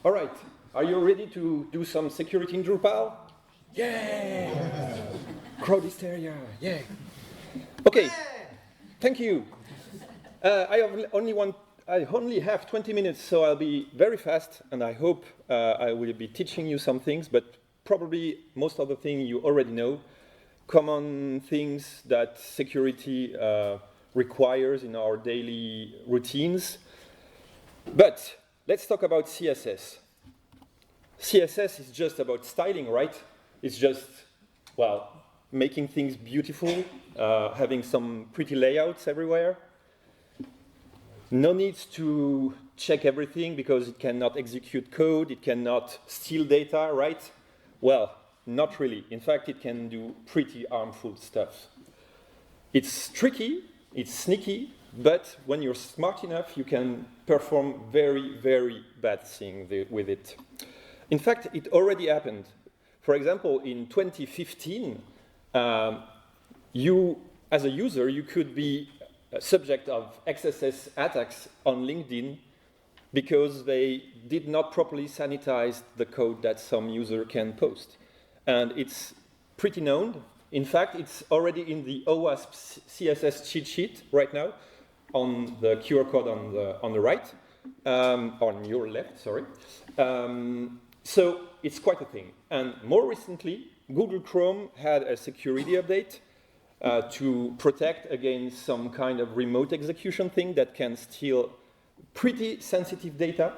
All right, are you ready to do some security in Drupal? Yeah! Crowd hysteria, yeah! Okay, thank you. I only have 20 minutes, so I'll be very fast, and I hope I will be teaching you some things, but probably most of the things you already know, common things that security requires in our daily routines. But let's talk about CSS. CSS is just about styling, right? It's just, well, making things beautiful, having some pretty layouts everywhere. No need to check everything because it cannot execute code, it cannot steal data, right? Well, not really. In fact, it can do pretty harmful stuff. It's tricky, it's sneaky, but when you're smart enough, you can perform very, very bad things with it. In fact, it already happened. For example, in 2015, you, as a user, you could be subject of XSS attacks on LinkedIn because they did not properly sanitize the code that some user can post. And it's pretty known. In fact, it's already in the OWASP CSS cheat sheet right now on the QR code on the right, on your left, sorry. So it's quite a thing. And more recently, Google Chrome had a security update to protect against some kind of remote execution thing that can steal pretty sensitive data.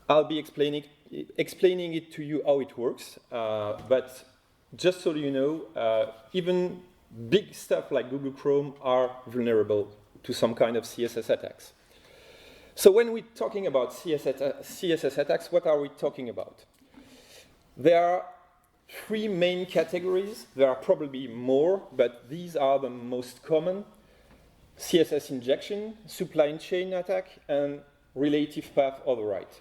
I'll be explaining it to you how it works, but just so you know, even big stuff like Google Chrome are vulnerable to some kind of CSS attacks. So when we're talking about CSS attacks, what are we talking about? There are three main categories. There are probably more, but these are the most common. CSS injection, supply chain attack, and relative path overwrite.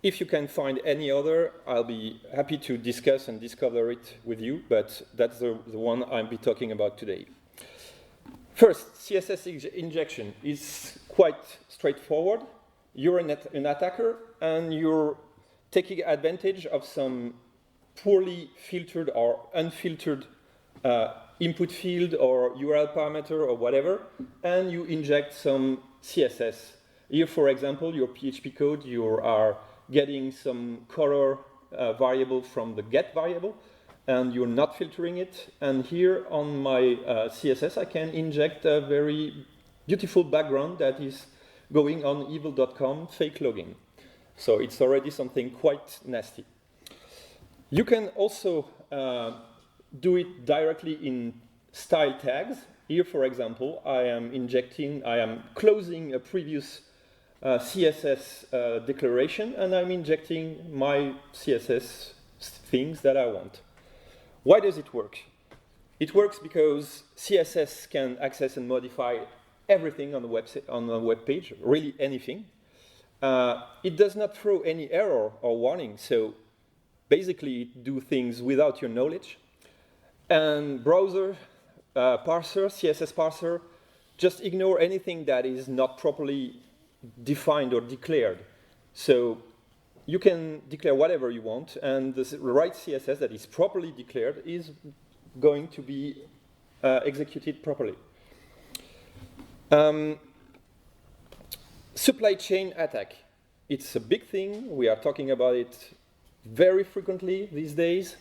If you can find any other, I'll be happy to discuss and discover it with you, but that's the one I'll be talking about today. First, CSS injection is quite straightforward. You're an attacker, and you're taking advantage of some poorly filtered or unfiltered input field or URL parameter or whatever, and you inject some CSS. Here, for example, your PHP code, you are getting some color variable from the get variable, and you're not filtering it. And here on my CSS, I can inject a very beautiful background that is going on evil.com fake login. So it's already something quite nasty. You can also do it directly in style tags. Here, for example, I am closing a previous CSS declaration, and I'm injecting my CSS things that I want. Why does it work? It works because CSS can access and modify everything on the web page, really anything. It does not throw any error or warning, so basically it do things without your knowledge. And browser parser, CSS parser, just ignore anything that is not properly defined or declared. So you can declare whatever you want, and the right CSS that is properly declared is going to be executed properly. Supply chain attack. It's a big thing. We are talking about it very frequently these days.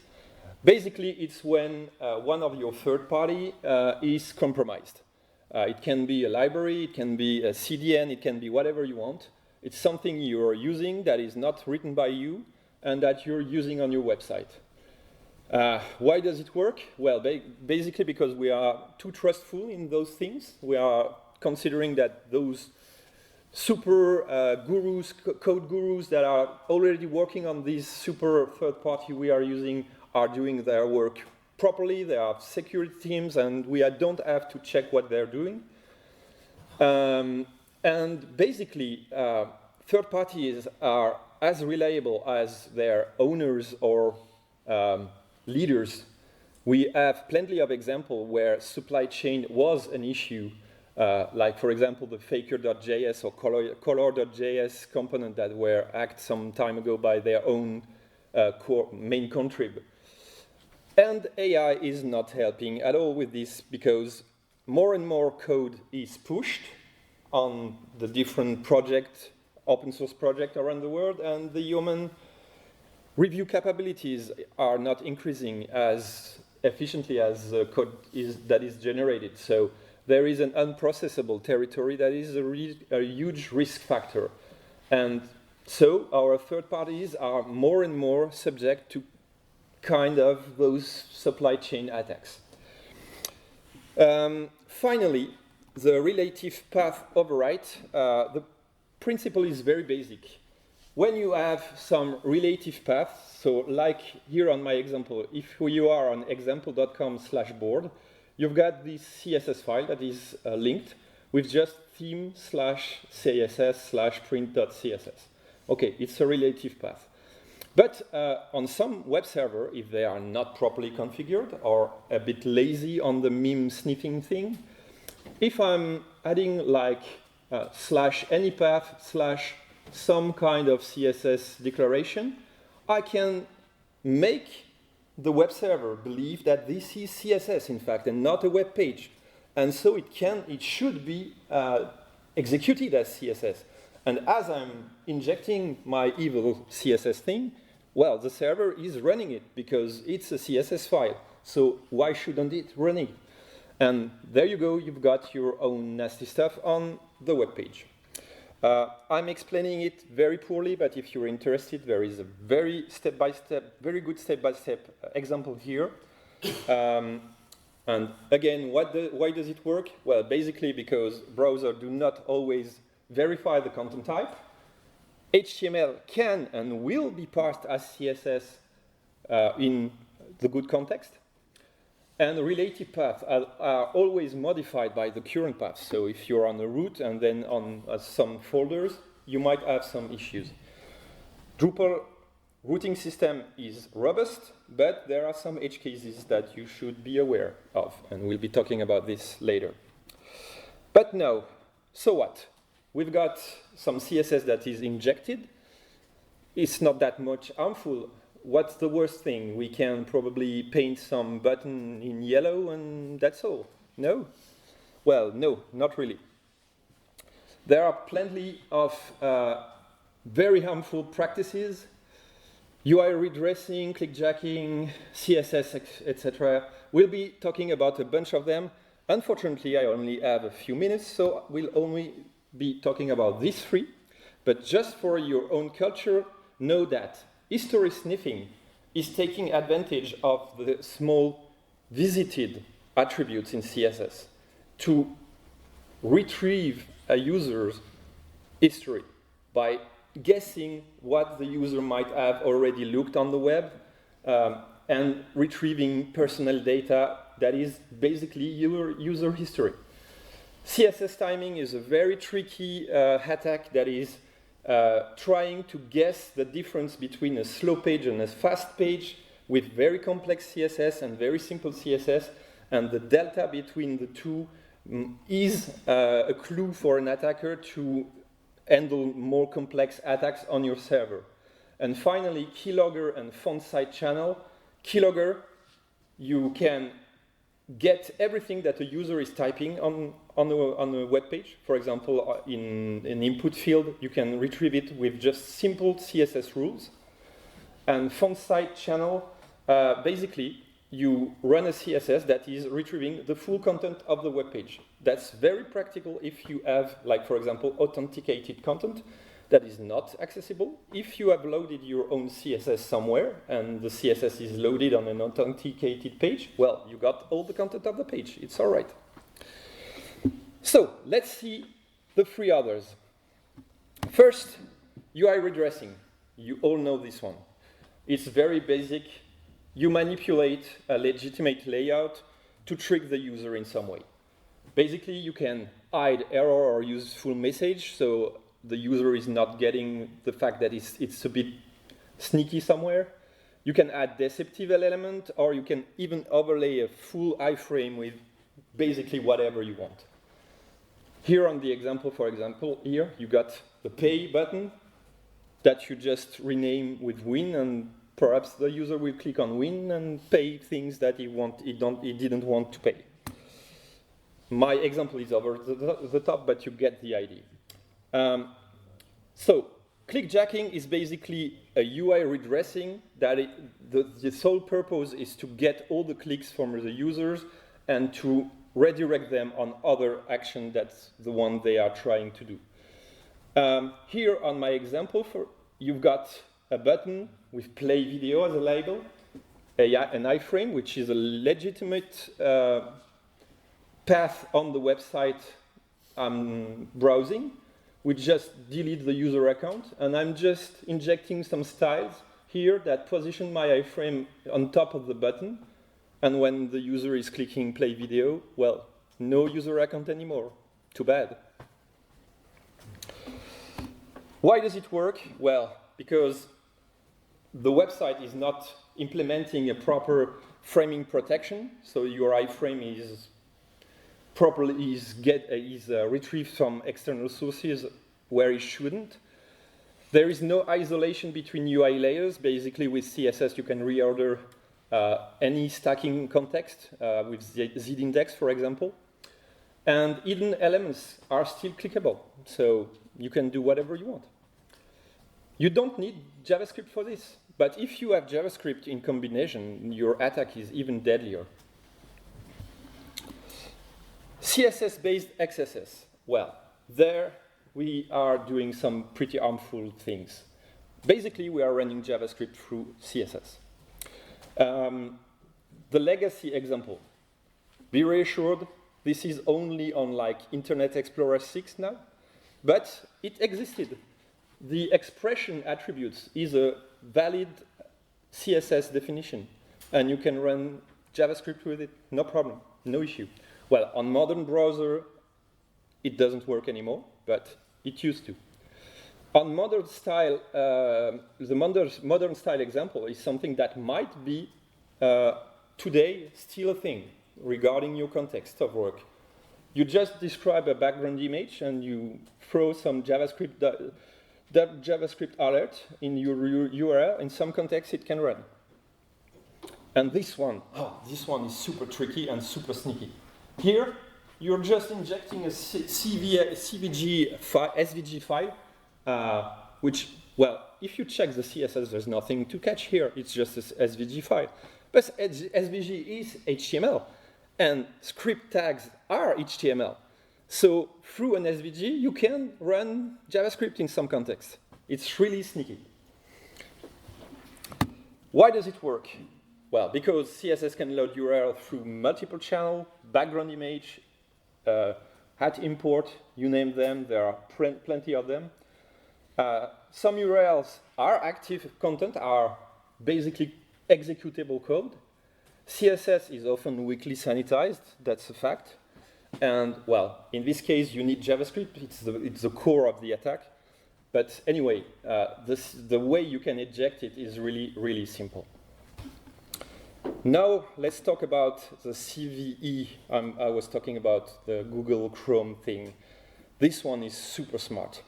Basically, it's when one of your third party is compromised. It can be a library, it can be a CDN, it can be whatever you want. It's something you're using that is not written by you and that you're using on your website. Why does it work? Well, basically because we are too trustful in those things. We are considering that those super gurus, code gurus that are already working on these super third party we are using are doing their work properly. They have security teams, and we don't have to check what they're doing. And basically, third parties are as reliable as their owners or leaders. We have plenty of examples where supply chain was an issue like, for example, the faker.js or color.js component that were hacked some time ago by their own main contrib. And AI is not helping at all with this because more and more code is pushed on the different open source projects around the world, and the human review capabilities are not increasing as efficiently as the code that is generated. So there is an unprocessable territory that is a huge risk factor. And so our third parties are more and more subject to kind of those supply chain attacks. Finally, the relative path overwrite. The principle is very basic. When you have some relative path, so like here on my example, if you are on example.com/board, you've got this CSS file that is linked with just theme/css/print.css. Okay, it's a relative path. But on some web server, if they are not properly configured or a bit lazy on the meme sniffing thing, if I'm adding like /anypath/ some kind of CSS declaration, I can make the web server believe that this is CSS, in fact, and not a web page. And so it should be executed as CSS. And as I'm injecting my evil CSS thing, well, the server is running it because it's a CSS file. So why shouldn't it run it? And there you go, you've got your own nasty stuff on the web page. I'm explaining it very poorly, but if you're interested, there is a very very good step-by-step example here. And again, why does it work? Well, basically because browsers do not always verify the content type. HTML can and will be parsed as CSS in the good context. And relative paths are always modified by the current path. So if you're on a root and then on some folders, you might have some issues. Drupal routing system is robust, but there are some edge cases that you should be aware of, and we'll be talking about this later. But now, so what? We've got some CSS that is injected. It's not that much harmful. What's the worst thing? We can probably paint some button in yellow and that's all. No? Well, no, not really. There are plenty of very harmful practices. UI redressing, clickjacking, CSS, etc. We'll be talking about a bunch of them. Unfortunately, I only have a few minutes, so we'll only be talking about these three. But just for your own culture, know that history sniffing is taking advantage of the small visited attributes in CSS to retrieve a user's history by guessing what the user might have already looked on the web and retrieving personal data that is basically your user history. CSS timing is a very tricky attack that is trying to guess the difference between a slow page and a fast page with very complex CSS and very simple CSS, and the delta between the two is a clue for an attacker to handle more complex attacks on your server. And finally, keylogger and font side channel. Keylogger, you can get everything that a user is typing on a web page. For example, in an input field, you can retrieve it with just simple CSS rules. And font side channel, basically, you run a CSS that is retrieving the full content of the web page. That's very practical if you have, like, for example, authenticated content that is not accessible. If you have loaded your own CSS somewhere and the CSS is loaded on an authenticated page, well, you got all the content of the page. It's all right. So let's see the three others. First, UI redressing. You all know this one. It's very basic. You manipulate a legitimate layout to trick the user in some way. Basically, you can hide error or use full message, so the user is not getting the fact that it's a bit sneaky somewhere. You can add deceptive element, or you can even overlay a full iframe with basically whatever you want. Here on the example, for example, here you got the pay button that you just rename with win, and perhaps the user will click on win and pay things that he didn't want to pay. My example is over the top, but you get the idea. So clickjacking is basically a UI redressing that the sole purpose is to get all the clicks from the users and to redirect them on other action that's the one they are trying to do. Here on my example, you've got a button with play video as a label, an iframe, which is a legitimate path on the website I'm browsing. We just delete the user account, and I'm just injecting some styles here that position my iframe on top of the button. And when the user is clicking play video, well, no user account anymore. Too bad. Why does it work? Well, because the website is not implementing a proper framing protection, so your iframe is retrieved from external sources where it shouldn't. There is no isolation between UI layers. Basically, with CSS, you can reorder any stacking context with z-index, for example. And hidden elements are still clickable, so you can do whatever you want. You don't need JavaScript for this, but if you have JavaScript in combination, your attack is even deadlier. CSS-based XSS. Well, there we are doing some pretty harmful things. Basically, we are running JavaScript through CSS. The legacy example. Be reassured, this is only on like Internet Explorer 6 now, but it existed. The expression attributes is a valid CSS definition, and you can run JavaScript with it, no problem, no issue. Well, on modern browser, it doesn't work anymore, but it used to. On modern style, the modern style example is something that might be today still a thing regarding your context of work. You just describe a background image and you throw some JavaScript, that JavaScript alert in your URL. In some context, it can run. And this one is super tricky and super sneaky. Here, you're just injecting a SVG file, which, well, if you check the CSS, there's nothing to catch here. It's just an SVG file. But SVG is HTML, and script tags are HTML. So through an SVG, you can run JavaScript in some context. It's really sneaky. Why does it work? Well, because CSS can load URL through multiple channels, background image, hat import, you name them, there are plenty of them. Some URLs are active content, are basically executable code. CSS is often weakly sanitized, that's a fact. And, well, in this case, you need JavaScript. It's the core of the attack. But anyway, the way you can eject it is really, really simple. Now, let's talk about the CVE. I was talking about the Google Chrome thing. This one is super smart.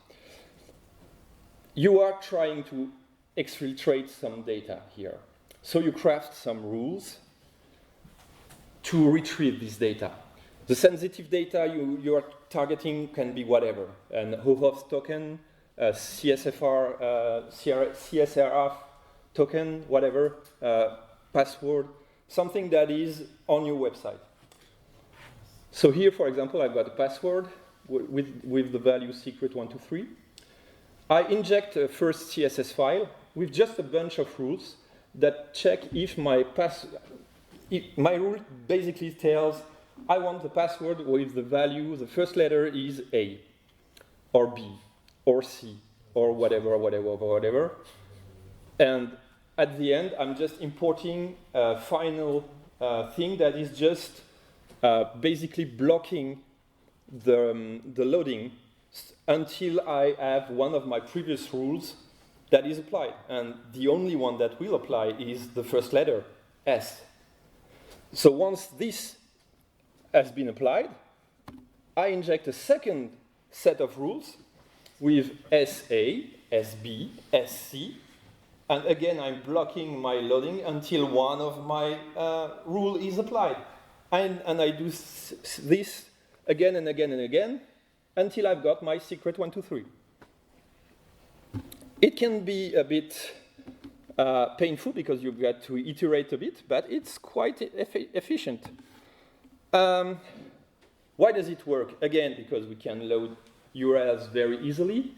You are trying to exfiltrate some data here. So you craft some rules to retrieve this data. The sensitive data you are targeting can be whatever, an OAuth token, a CSRF token, whatever, password, something that is on your website. So here, for example, I've got a password with the value secret123. I inject a first CSS file with just a bunch of rules that check if my rule basically tells I want the password with the value, the first letter is A, or B, or C, or whatever. And at the end, I'm just importing a final thing that is just basically blocking the loading until I have one of my previous rules that is applied. And the only one that will apply is the first letter, S. So once this has been applied, I inject a second set of rules with SA, SB, SC, and again I'm blocking my loading until one of my rule is applied. And I do this again and again and again until I've got my secret 1, 2, 3. It can be a bit painful because you've got to iterate a bit, but it's quite efficient. Why does it work? Again, because we can load URLs very easily.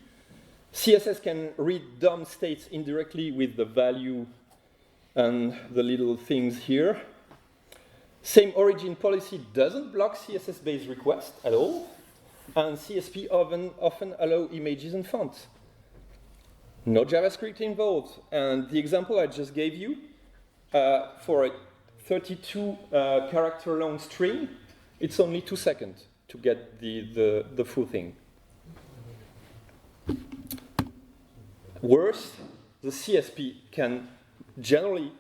CSS can read DOM states indirectly with the value and the little things here. Same origin policy doesn't block CSS-based requests at all. And CSP often allow images and fonts. No JavaScript involved. And the example I just gave you, for a 32 character long string, it's only 2 seconds to get the full thing. Worse, the CSP can generally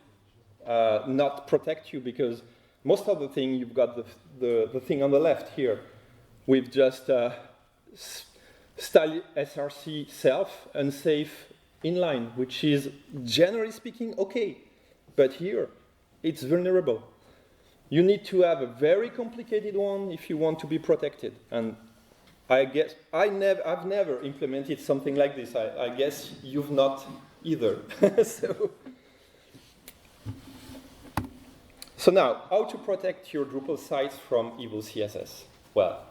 not protect you because most of the thing, you've got the thing on the left here with just style src self unsafe inline, which is generally speaking okay. But here, it's vulnerable. You need to have a very complicated one if you want to be protected. And I guess I've never implemented something like this. I guess you've not either. So now, how to protect your Drupal sites from evil CSS? Well,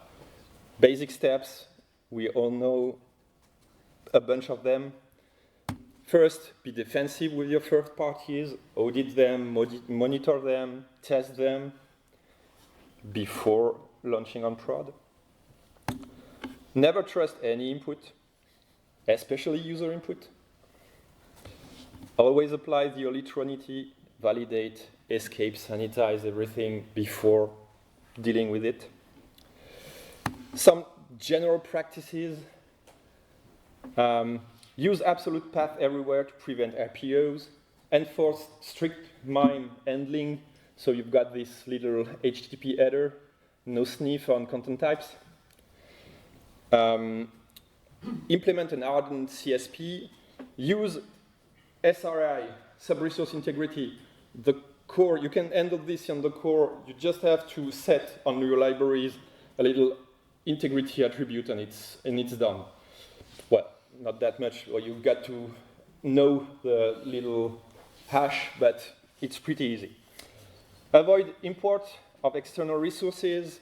basic steps, we all know a bunch of them. First, be defensive with your third parties, audit them, monitor them, test them before launching on prod. Never trust any input, especially user input. Always apply the Holy Trinity, validate, escape, sanitize everything before dealing with it. Some general practices. Use absolute path everywhere to prevent RPOs. Enforce strict MIME handling. So you've got this little HTTP header, no sniff on content types. Implement an hardened CSP. Use SRI, sub-resource integrity. The core, you can handle this on the core. You just have to set on your libraries a little integrity attribute and it's done. Well, not that much. Well, you've got to know the little hash, but it's pretty easy. Avoid import of external resources.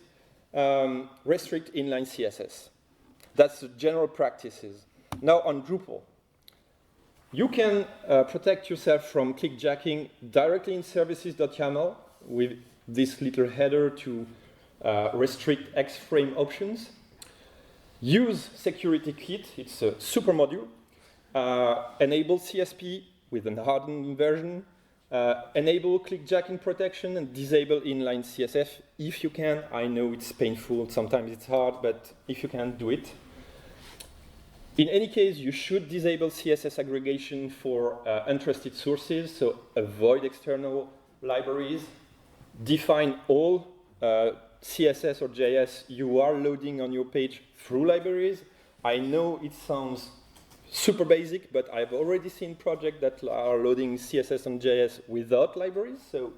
Restrict inline CSS. That's the general practices. Now on Drupal. You can protect yourself from clickjacking directly in services.yml with this little header to restrict X-frame options. Use security kit, it's a super module. Enable CSP with an hardened version. Enable clickjacking protection and disable inline CSS if you can. I know it's painful, sometimes it's hard, but if you can, do it. In any case, you should disable CSS aggregation for untrusted sources, so avoid external libraries. Define all CSS or JS you are loading on your page through libraries. I know it sounds super basic, but I've already seen projects that are loading CSS and JS without libraries. So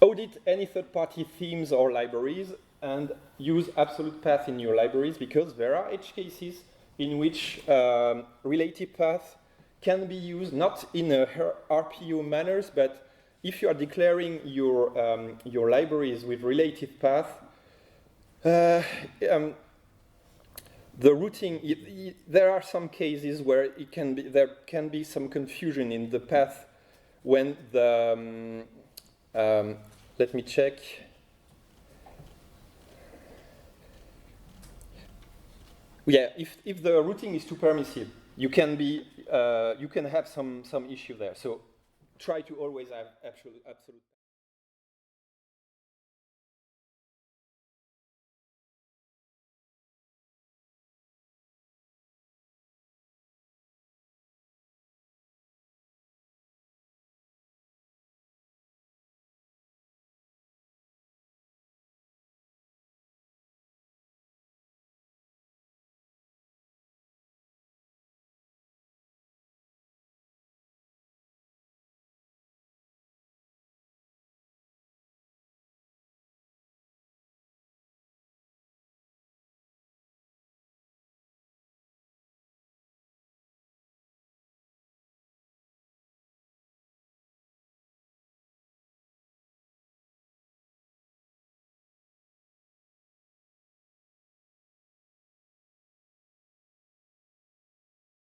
audit any third-party themes or libraries and use absolute path in your libraries because there are edge cases in which relative path can be used, not in a RPO manners, but if you are declaring your libraries with relative path, the routing, there are some cases where there can be some confusion in the path when the, let me check. Yeah, if the routing is too permissive, you can have some issue there. So try to always have absolute